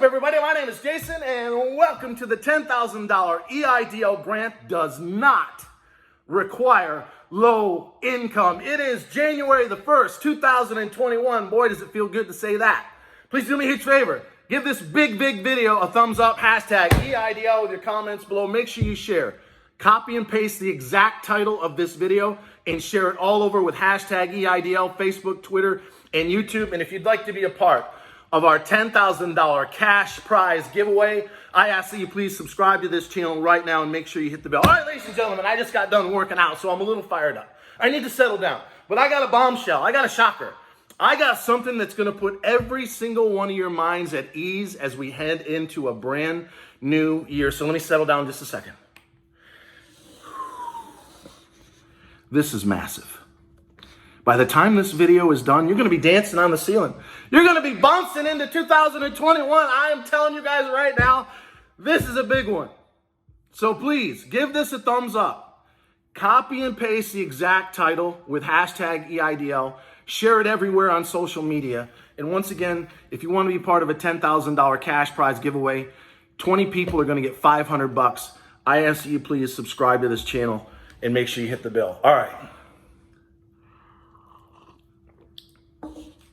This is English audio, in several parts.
everybody? My name is Jason, and welcome to the $10,000 EIDL grant. Does not require low income. It is January the 1st, 2021. Boy, does it feel good to say that. Please do me a huge favor. Give this big video a thumbs up, hashtag EIDL with your comments below. Make sure you share. Copy and paste the exact title of this video and share it all over with hashtag EIDL, Facebook, Twitter, and YouTube. And if you'd like to be a part of our $10,000 cash prize giveaway, I ask that you please subscribe to this channel right now and make sure you hit the bell. All right, ladies and gentlemen, I just got done working out, so I'm a little fired up. I need to settle down, but I got a bombshell. I got a shocker. I got something that's going to put every single one of your minds at ease as we head into a brand new year. So let me settle down just a second. This is massive. By the time this video is done, you're going to be dancing on the ceiling. You're going to be bouncing into 2021. I am telling you guys right now, this is a big one. So please, give this a thumbs up. Copy and paste the exact title with hashtag EIDL. Share it everywhere on social media. And once again, if you want to be part of a $10,000 cash prize giveaway, 20 people are going to get $500. I ask that you please subscribe to this channel and make sure you hit the bell. All right.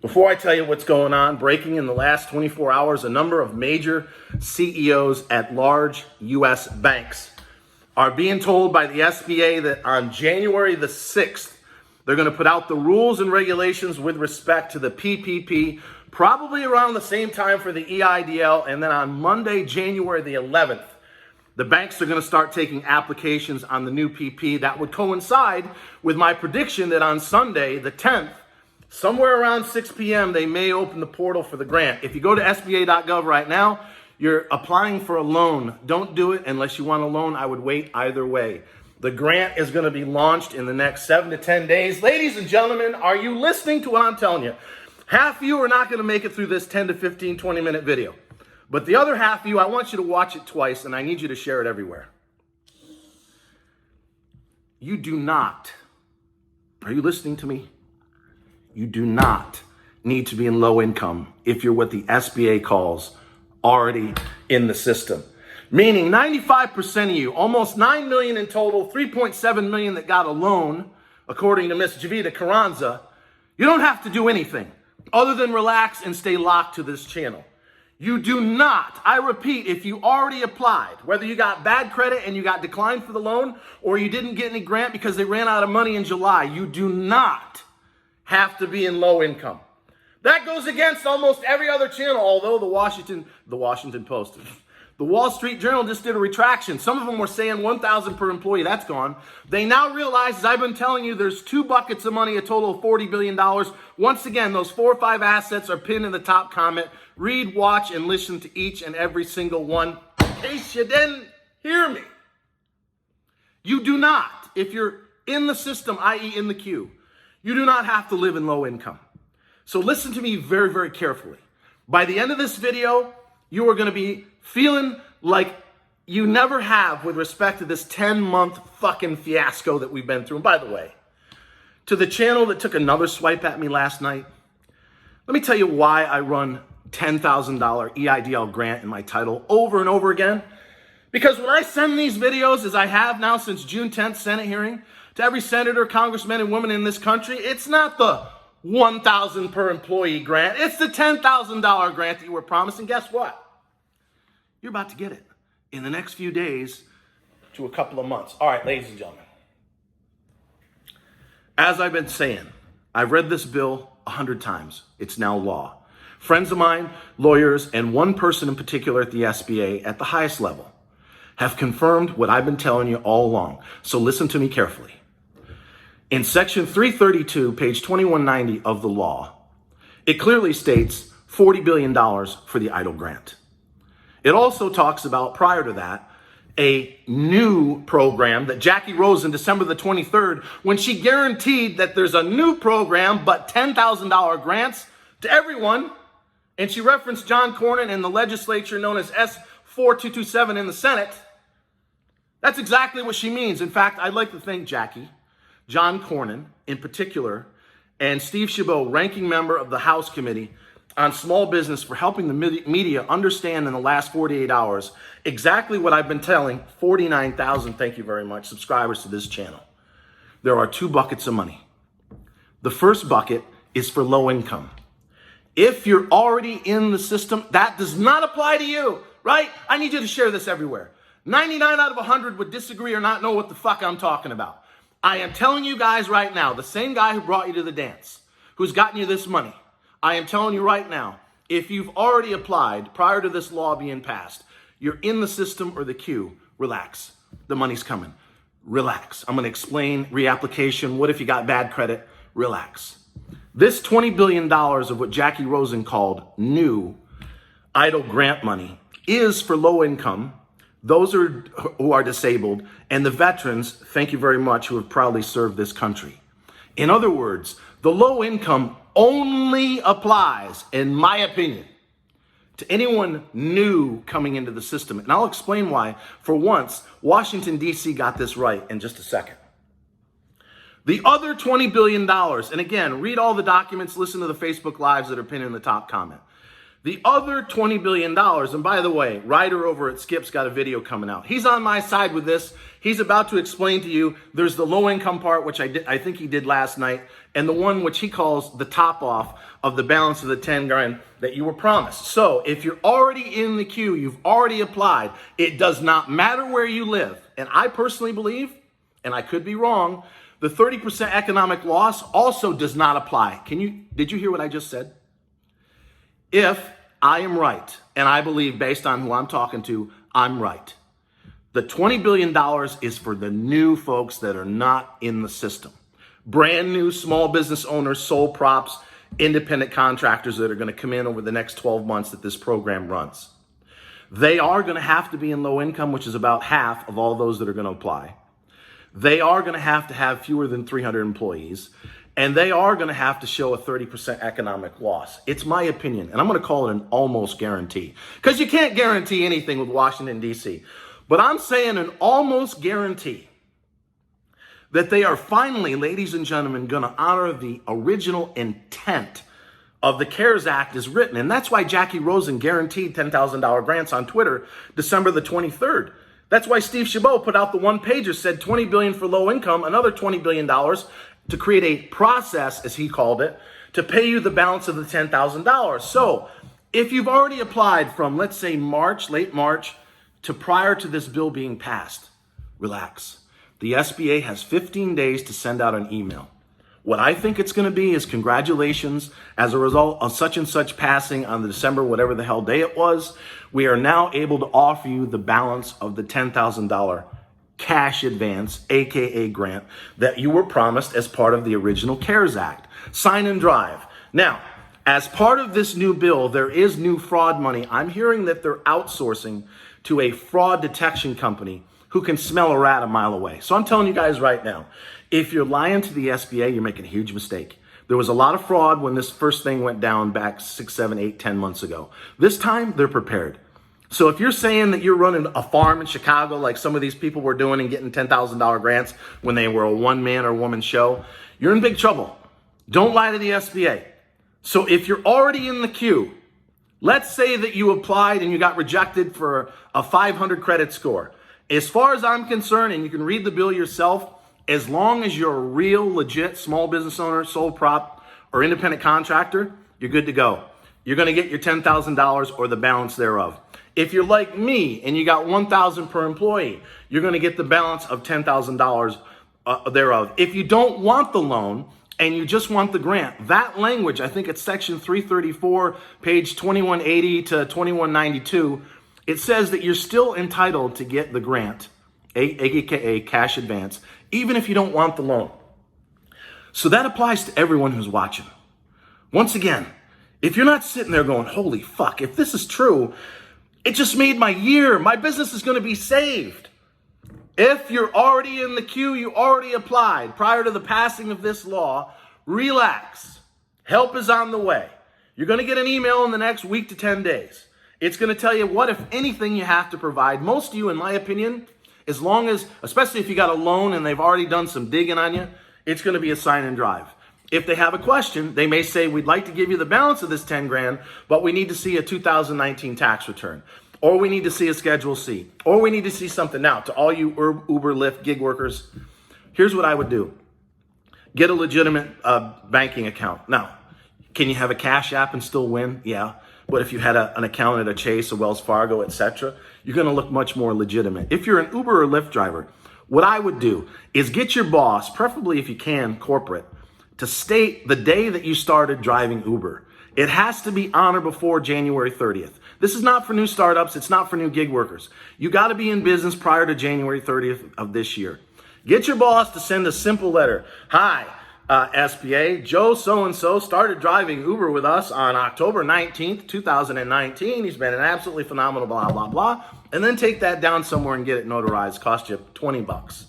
Before I tell you what's going on, breaking in the last 24 hours, a number of major CEOs at large U.S. banks are being told by the SBA that on January the 6th, they're going to put out the rules and regulations with respect to the PPP, probably around the same time for the EIDL. And then on Monday, January the 11th, the banks are going to start taking applications on the new PP. That would coincide with my prediction that on Sunday, the 10th, somewhere around 6 p.m., they may open the portal for the grant. If you go to SBA.gov right now, you're applying for a loan. Don't do it unless you want a loan. I would wait either way. The grant is going to be launched in the next 7 to 10 days. Ladies and gentlemen, are you listening to what I'm telling you? Half of you are not going to make it through this 10 to 15, 20-minute video. But the other half of you, I want you to watch it twice, and I need you to share it everywhere. You do not, are you listening to me? You do not need to be in low income if you're what the SBA calls already in the system. Meaning 95% of you, almost 9 million in total, 3.7 million that got a loan, according to Miss Javita Carranza, you don't have to do anything other than relax and stay locked to this channel. You do not, I repeat, if you already applied, whether you got bad credit and you got declined for the loan, or you didn't get any grant because they ran out of money in July, you do not have to be in low income. That goes against almost every other channel, although the Washington Post, the Wall Street Journal just did a retraction. Some of them were saying 1,000 per employee. That's gone. They now realize, as I've been telling you, there's two buckets of money, a total of $40 billion. Once again, those 4 or 5 assets are pinned in the top comment. Read, watch, and listen to each and every single one. In case you didn't hear me. You do not, if you're in the system, i.e. in the queue, you do not have to live in low income. So listen to me very carefully. By the end of this video, you are going to be feeling like you never have with respect to this 10-month fucking fiasco that we've been through. And by the way, to the channel that took another swipe at me last night, let me tell you why I run $10,000 EIDL grant in my title over and over again. Because when I send these videos, as I have now since June 10th Senate hearing, to every senator, congressman, and woman in this country, it's not the $1,000 per employee grant. It's the $10,000 grant that you were promised. And guess what? You're about to get it in the next few days to a couple of months. All right, ladies and gentlemen. As I've been saying, I've read this bill 100 times. It's now law. Friends of mine, lawyers, and one person in particular at the SBA at the highest level have confirmed what I've been telling you all along. So listen to me carefully. In section 332, page 2190 of the law, it clearly states $40 billion for the EIDL grant. It also talks about, prior to that, a new program that Jackie Rose in December the 23rd, when she guaranteed that there's a new program, but $10,000 grants to everyone. And she referenced John Cornyn and the legislature known as S4227 in the Senate. That's exactly what she means. In fact, I'd like to thank Jackie, John Cornyn in particular, and Steve Chabot, ranking member of the House Committee, on small business for helping the media understand in the last 48 hours exactly what I've been telling 49,000, thank you very much, subscribers to this channel. There are two buckets of money. The first bucket is for low income. If you're already in the system, that does not apply to you, right? I need you to share this everywhere. 99 out of 100 would disagree or not know what the fuck I'm talking about. I am telling you guys right now, the same guy who brought you to the dance, who's gotten you this money, I am telling you right now, if you've already applied prior to this law being passed, you're in the system or the queue, relax. The money's coming. Relax. I'm going to explain reapplication. What if you got bad credit? Relax. This $20 billion of what Jackie Rosen called new EIDL grant money is for low income, those who are disabled, and the veterans, thank you very much, who have proudly served this country. In other words, the low income only applies, in my opinion, to anyone new coming into the system. And I'll explain why. For once, Washington, D.C. got this right in just a second. The other $20 billion, and again, read all the documents, listen to the Facebook Lives that are pinned in the top comment. The other $20 billion, and by the way, Ryder over at Skip's got a video coming out. He's on my side with this. He's about to explain to you, there's the low income part, which I think he did last night, and the one which he calls the top off of the balance of the 10 grand that you were promised. So if you're already in the queue, you've already applied, it does not matter where you live. And I personally believe, and I could be wrong, the 30% economic loss also does not apply. Did you hear what I just said? If I am right, and I believe based on who I'm talking to, I'm right. The $20 billion is for the new folks that are not in the system. Brand new small business owners, sole props, independent contractors that are going to come in over the next 12 months that this program runs. They are going to have to be in low income, which is about half of all those that are going to apply. They are going to have fewer than 300 employees. And they are going to have to show a 30% economic loss. It's my opinion, and I'm going to call it an almost guarantee. Because you can't guarantee anything with Washington, D.C. But I'm saying an almost guarantee that they are finally, ladies and gentlemen, going to honor the original intent of the CARES Act as written. And that's why Jackie Rosen guaranteed $10,000 grants on Twitter December the 23rd. That's why Steve Chabot put out the one-pager, said $20 billion for low income, another $20 billion to create a process, as he called it, to pay you the balance of the $10,000. So if you've already applied from, let's say, March, late March, to prior to this bill being passed, relax. The SBA has 15 days to send out an email. What I think it's going to be is congratulations as a result of such and such passing on the December, whatever the hell day it was. We are now able to offer you the balance of the $10,000 cash advance, aka grant, that you were promised as part of the original CARES Act. Sign and drive. Now, as part of this new bill, there is new fraud money. I'm hearing that they're outsourcing to a fraud detection company who can smell a rat a mile away. So I'm telling you guys right now, if you're lying to the SBA, you're making a huge mistake. There was a lot of fraud when this first thing went down back 6, 7, 8, 10 months ago. This time, they're prepared. So if you're saying that you're running a farm in Chicago like some of these people were doing and getting $10,000 grants when they were a one-man or woman show, you're in big trouble. Don't lie to the SBA. So if you're already in the queue, let's say that you applied and you got rejected for a 500 credit score. As far as I'm concerned, and you can read the bill yourself, as long as you're a real, legit small business owner, sole prop, or independent contractor, you're good to go. You're going to get your $10,000 or the balance thereof. If you're like me and you got $1,000 per employee, you're going to get the balance of $10,000 thereof. If you don't want the loan and you just want the grant, that language, I think it's section 334, page 2180 to 2192, it says that you're still entitled to get the grant, aka cash advance, even if you don't want the loan. So that applies to everyone who's watching. Once again, if you're not sitting there going, holy fuck, if this is true, it just made my year. My business is going to be saved. If you're already in the queue, you already applied prior to the passing of this law, relax. Help is on the way. You're going to get an email in the next week to 10 days. It's going to tell you what, if anything, you have to provide. Most of you, in my opinion, as long as, especially if you got a loan and they've already done some digging on you, it's going to be a sign and drive. If they have a question, they may say, we'd like to give you the balance of this 10 grand, but we need to see a 2019 tax return, or we need to see a Schedule C, or we need to see something. Now, to all you Uber, Lyft, gig workers, here's what I would do. Get a legitimate banking account. Now, can you have a Cash App and still win? Yeah. But if you had an account at a Chase, a Wells Fargo, etc., you're going to look much more legitimate. If you're an Uber or Lyft driver, what I would do is get your boss, preferably if you can, corporate, to state the day that you started driving Uber. It has to be on or before January 30th. This is not for new startups. It's not for new gig workers. You got to be in business prior to January 30th of this year. Get your boss to send a simple letter. Hi, SBA, Joe so-and-so started driving Uber with us on October 19th, 2019. He's been an absolutely phenomenal blah, blah, blah. And then take that down somewhere and get it notarized. Cost you $20.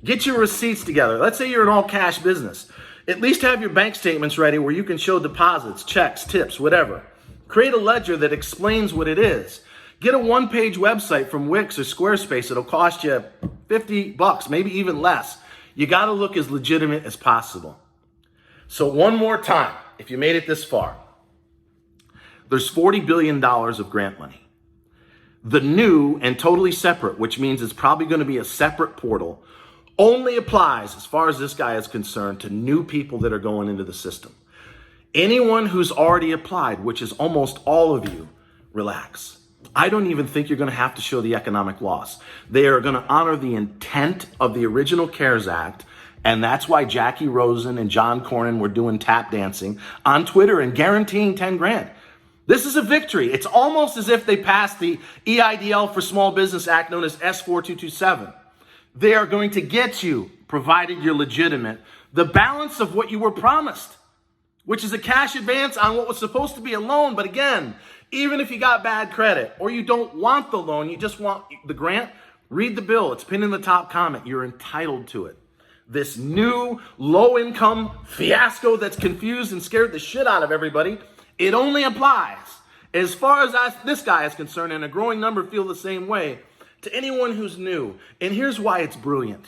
Get your receipts together. Let's say you're an all-cash business. At least have your bank statements ready where you can show deposits, checks, tips, whatever. Create a ledger that explains what it is. Get a one-page website from Wix or Squarespace. It'll cost you $50, maybe even less. You got to look as legitimate as possible. So one more time, if you made it this far, there's $40 billion of grant money. The new and totally separate, which means it's probably going to be a separate portal, only applies, as far as this guy is concerned, to new people that are going into the system. Anyone who's already applied, which is almost all of you, relax. I don't even think you're going to have to show the economic loss. They are going to honor the intent of the original CARES Act, and that's why Jackie Rosen and John Cornyn were doing tap dancing on Twitter and guaranteeing 10 grand. This is a victory. It's almost as if they passed the EIDL for Small Business Act, known as S4227. They are going to get you, provided you're legitimate, the balance of what you were promised, which is a cash advance on what was supposed to be a loan. But again, even if you got bad credit or you don't want the loan, you just want the grant, read the bill. It's pinned in the top comment. You're entitled to it. This new low-income fiasco that's confused and scared the shit out of everybody, it only applies, as far as this guy is concerned, and a growing number feel the same way, to anyone who's new. And here's why it's brilliant.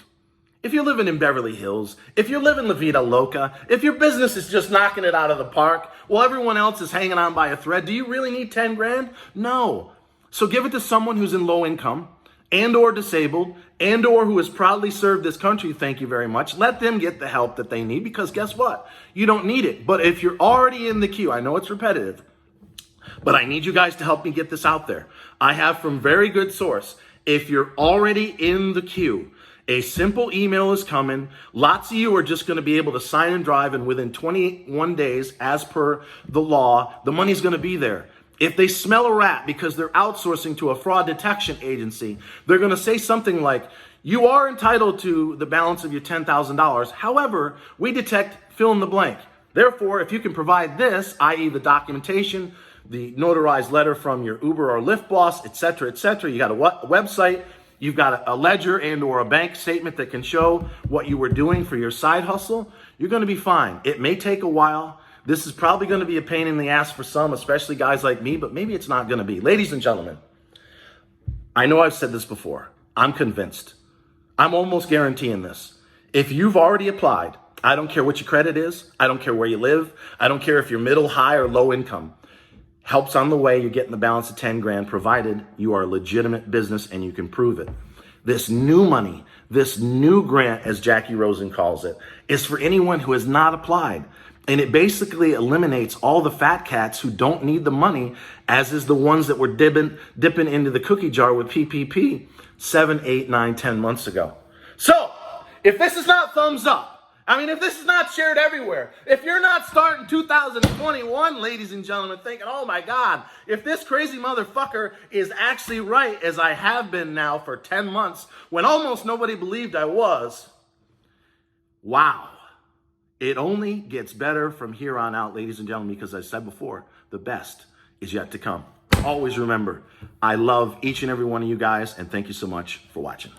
If you're living in Beverly Hills, if you're living La Vida Loca, if your business is just knocking it out of the park while everyone else is hanging on by a thread, do you really need 10 grand? No. So give it to someone who's in low income and or disabled and or who has proudly served this country. Thank you very much. Let them get the help that they need, because guess what? You don't need it. But if you're already in the queue, I know it's repetitive, but I need you guys to help me get this out there. I have from very good source. If you're already in the queue, a simple email is coming. Lots of you are just going to be able to sign and drive, and within 21 days, as per the law, the money's going to be there. If they smell a rat because they're outsourcing to a fraud detection agency, they're going to say something like, you are entitled to the balance of your $10,000. However, we detect fill in the blank. Therefore, if you can provide this, i.e. the documentation, the notarized letter from your Uber or Lyft boss, etc., etc., you got a website, you've got a ledger and or a bank statement that can show what you were doing for your side hustle, you're going to be fine. It may take a while. This is probably going to be a pain in the ass for some, especially guys like me, but maybe it's not going to be. Ladies and gentlemen, I know I've said this before. I'm convinced. I'm almost guaranteeing this. If you've already applied, I don't care what your credit is. I don't care where you live. I don't care if you're middle, high, or low income. Help's on the way. You're getting the balance of 10 grand, provided you are a legitimate business and you can prove it. This new money, this new grant, as Jackie Rosen calls it, is for anyone who has not applied. And it basically eliminates all the fat cats who don't need the money, as is the ones that were dipping into the cookie jar with PPP 7, 8, 9, 10 months ago. So, if this is not thumbs up, if this is not shared everywhere, if you're not starting 2021, ladies and gentlemen, thinking, oh my God, if this crazy motherfucker is actually right, as I have been now for 10 months, when almost nobody believed I was, wow. It only gets better from here on out, ladies and gentlemen, because as I said before, the best is yet to come. Always remember, I love each and every one of you guys, and thank you so much for watching.